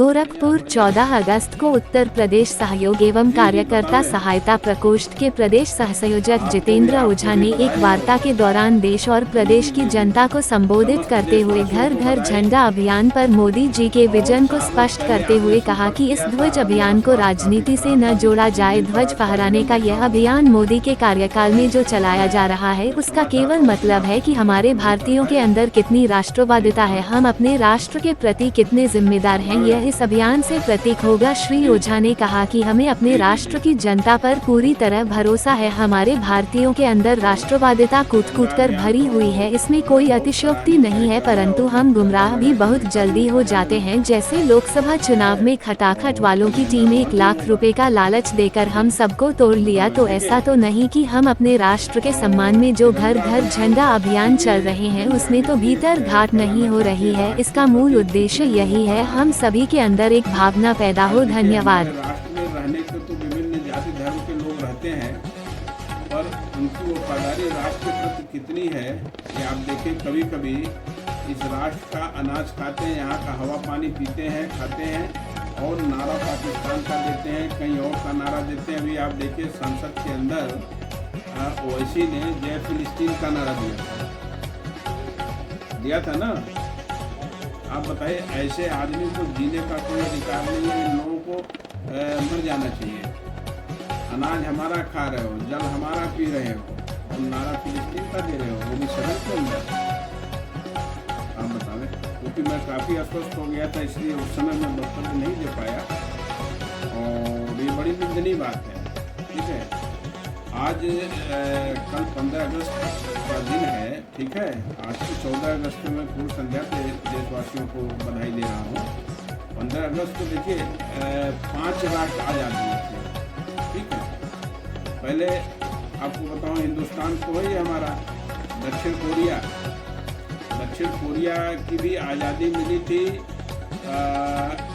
गोरखपुर 14 अगस्त को उत्तर प्रदेश सहयोग एवं कार्यकर्ता सहायता प्रकोष्ठ के प्रदेश सहसंयोजक जितेंद्र ओझा ने एक वार्ता के दौरान देश और प्रदेश की जनता को संबोधित करते हुए घर घर झंडा अभियान पर मोदी जी के विजन को स्पष्ट करते हुए कहा कि इस ध्वज अभियान को राजनीति से न जोड़ा जाए। ध्वज फहराने का यह अभियान मोदी के कार्यकाल में जो चलाया जा रहा है उसका केवल मतलब है कि हमारे भारतीयों के अंदर कितनी राष्ट्रवादिता है, हम अपने राष्ट्र के प्रति कितने जिम्मेदार हैं, यह इस अभियान से प्रतीक होगा। श्री ओझा ने कहा कि हमें अपने राष्ट्र की जनता पर पूरी तरह भरोसा है। हमारे भारतीयों के अंदर राष्ट्रवादिता कूट-कूट कर भरी हुई है, इसमें कोई अतिशयोक्ति नहीं है, परंतु हम गुमराह भी बहुत जल्दी हो जाते हैं। जैसे लोकसभा चुनाव में खटाखट वालों की टीम 1 लाख रुपए का लालच देकर हम सबको तोड़ लिया, तो ऐसा तो नहीं कि हम अपने राष्ट्र के सम्मान में जो घर घर झंडा अभियान चल रहे हैं उसमें तो भीतर घाट नहीं हो रही है। इसका मूल उद्देश्य यही है, हम सभी के अंदर एक भावना पैदा हो। धन्यवाद। राष्ट्र में रहने के तो विभिन्न जाति धर्म के लोग रहते हैं, पर उनकी वफादारी राष्ट्र के प्रति कितनी है ये आप देखें। कभी कभी इस राष्ट्र का अनाज खाते हैं, यहाँ का हवा पानी पीते हैं, खाते हैं और नारा पाकिस्तान का देते हैं, कहीं और का नारा देते हैं। अभी आप देखिए संसद के अंदर ओवैसी ने जय फिलिस्तीन का नारा दिया था ना। आप बताइए, ऐसे आदमी को जीने का कोई अधिकार नहीं है। इन लोगों को मर जाना चाहिए। अनाज हमारा खा रहे हो, जल हमारा पी रहे हो और नारा फिलिस्तीन का दे रहे हो, वो भी सदन के अंदर। आप बतावें, क्योंकि मैं काफ़ी अस्वस्थ हो गया था, इसलिए उस समय मैं वक्तव्य नहीं दे पाया और ये बड़ी निंदनीय बात है। ठीक है, आज कल 15 अगस्त का दिन है, ठीक है। आज तो 14 अगस्त में पूर्व संध्या पे देशवासियों को बधाई दे रहा हूँ। 15 अगस्त को देखिए 5 राष्ट्र आज़ाद हुए थे, ठीक है। पहले आपको बताऊँ, हिंदुस्तान तो है हमारा। दक्षिण कोरिया की भी आज़ादी मिली थी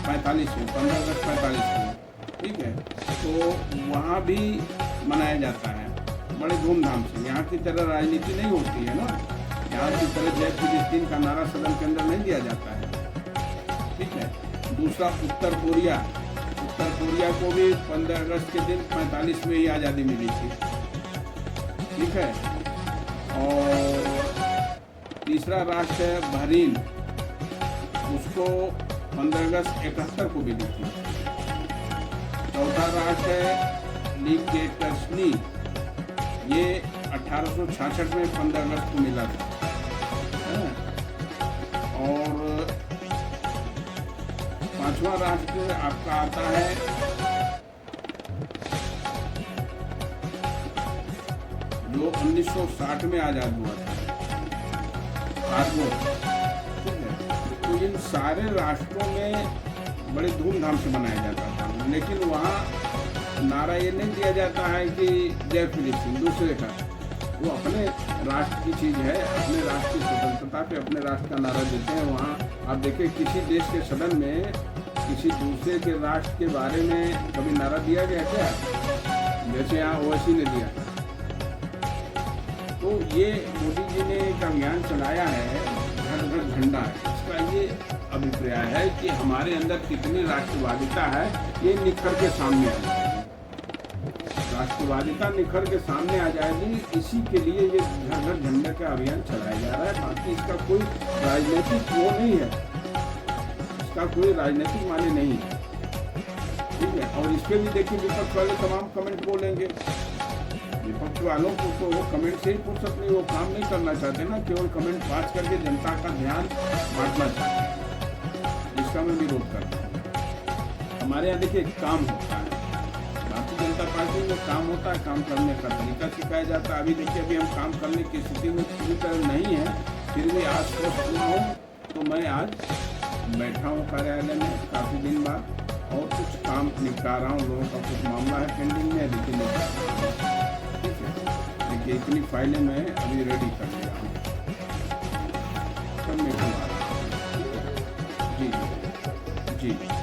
45 में, 15 अगस्त 45 को, ठीक है। तो वहाँ भी मनाया जाता है बड़े धूमधाम से। यहाँ की तरह राजनीति नहीं होती है ना, यहाँ की तरह जय फिलिस्तीन का नारा सदन के अंदर नहीं दिया जाता है, ठीक है। दूसरा उत्तर कोरिया को भी 15 अगस्त के दिन 45 में ही आज़ादी मिली थी, ठीक है। और तीसरा राष्ट्र है बहरीन, उसको 15 अगस्त 71 को मिली थी। चौथा राष्ट्र है लिechtenstein, ये 1866 में 15 अगस्त को मिला था। और पांचवा राष्ट्र आपका आता है जो 1960 में आज़ाद हुआ था, कांगो, ठीक है। तो इन सारे राष्ट्रों में बड़े धूमधाम से मनाया जाता था, लेकिन वहाँ नारा ये नहीं दिया जाता है कि जय फिलिस्तीन दूसरे का। वो अपने राष्ट्र की चीज़ है, अपने राष्ट्र की स्वतंत्रता पे अपने राष्ट्र का नारा देते हैं। वहाँ आप देखिए, किसी देश के सदन में किसी दूसरे के राष्ट्र के बारे में कभी नारा दिया गया क्या? जैसे यहाँ ओवैसी ने दिया। तो ये मोदी जी ने एक अभियान चलाया है, घर घर झंडा है। इसका ये अभिप्राय है कि हमारे अंदर कितनी राष्ट्रवादिता है, ये निखर के सामने आ जाएगी। राष्ट्रवादिता निखर के सामने आ जाएगी, इसी के लिए ये घर घर झंडे का अभियान चलाया जा रहा है। बाकी इसका कोई राजनीतिक वो नहीं है, इसका कोई राजनीतिक माने नहीं है, ठीक है। और इस पर भी देखिए, विपक्ष वाले तमाम कमेंट बोलेंगे। विपक्ष वालों को तो वो कमेंट से ही फुर्सत नहीं, वो काम नहीं करना चाहते ना, केवल कमेंट पास करके जनता का ध्यान बांटना चाहते हैं। इसका मैं विरोध करता हूँ। हमारे यहाँ देखिए काम होता है, भारतीय जनता पार्टी में काम होता है, काम करने का तरीका सिखाया जाता है। अभी देखिए, अभी हम काम करने की स्थिति में पूरी तरह नहीं है, फिर भी आज स्वस्थ हुआ हूँ तो मैं आज बैठा हूँ कार्यालय में काफ़ी दिन बाद और कुछ काम निपटा रहा हूँ। लोगों का कुछ मामला है पेंडिंग में, लेकिन ठीक है। देखिए, इतनी फाइलें मैं अभी रेडी कर लिया हूँ, सब मैं घुमा रहा हूँ। जी जी।